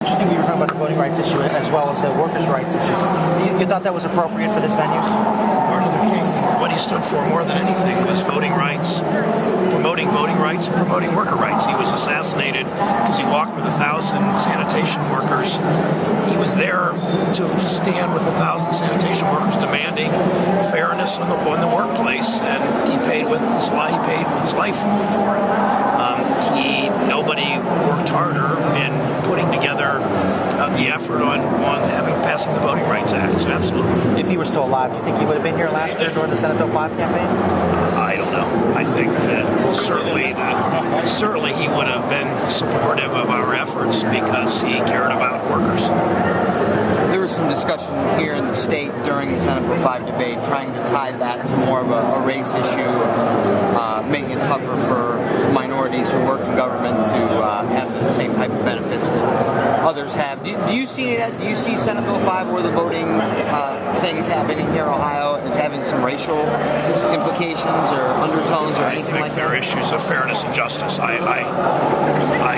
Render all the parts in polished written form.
Interesting, we were talking about the voting rights issue as well as the workers' rights issues. You thought that was appropriate for this venue? Martin Luther King, what he stood for more than anything was voting rights, promoting voting rights, and promoting worker rights. He was assassinated because he walked with 1,000 sanitation workers. He was there to stand with 1,000 sanitation workers demanding fairness in the workplace, and he paid with his life. He paid his life for it. Nobody worked harder in putting together the effort on passing the Voting Rights Act. So absolutely. If he were still alive, do you think he would have been here last year during the Senate Bill 5 campaign? I don't know. I think that certainly he would have been supportive of our efforts because he cared about workers. There was some discussion here in the state during the Senate Bill 5 debate trying to tie that to more of a race issue, making it tougher for minorities who work in government to have the same type of benefits that others have. Do you see that? Do you see Senate Bill 5 or the voting things happening here in Ohio as having some racial implications or undertones or anything like that? I think they're issues of fairness and justice. I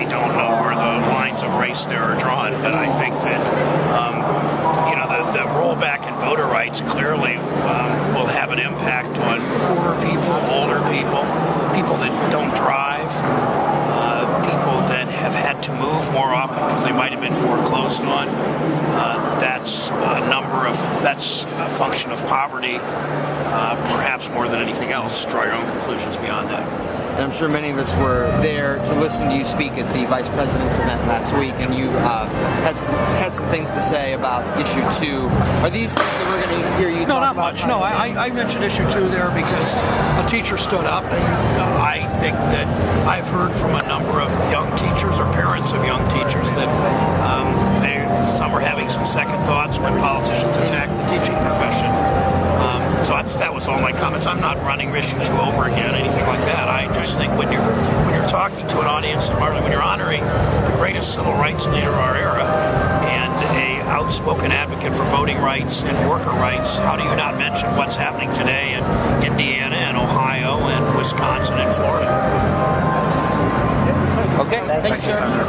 don't know where the lines of race there are drawn, but I think that the rollback in voter rights clearly will have an impact on poorer people, older people, people that don't drive, people that have had to move more often because they might have been foreclosed on. That's a function of poverty, perhaps more than anything else. Draw your own conclusions beyond that. And I'm sure many of us were there to listen to you speak at the Vice President's event last week, and you had some things to say about Issue 2. Are these things that we're going to hear you talk about? No, not much. No, I mentioned Issue 2 there because a teacher stood up, and I think that I've heard from a number of young teachers or parents of young teachers that some are having some second thoughts when politicians attack the teaching profession. So that was all my comments. I'm not running Issue 2 over again, anything like that. I just think when you're talking to an audience, and when you're honoring the greatest civil rights leader of our era and an outspoken advocate for voting rights and worker rights, how do you not mention what's happening today in Indiana and Ohio and Wisconsin and Florida? Okay, thanks, sir.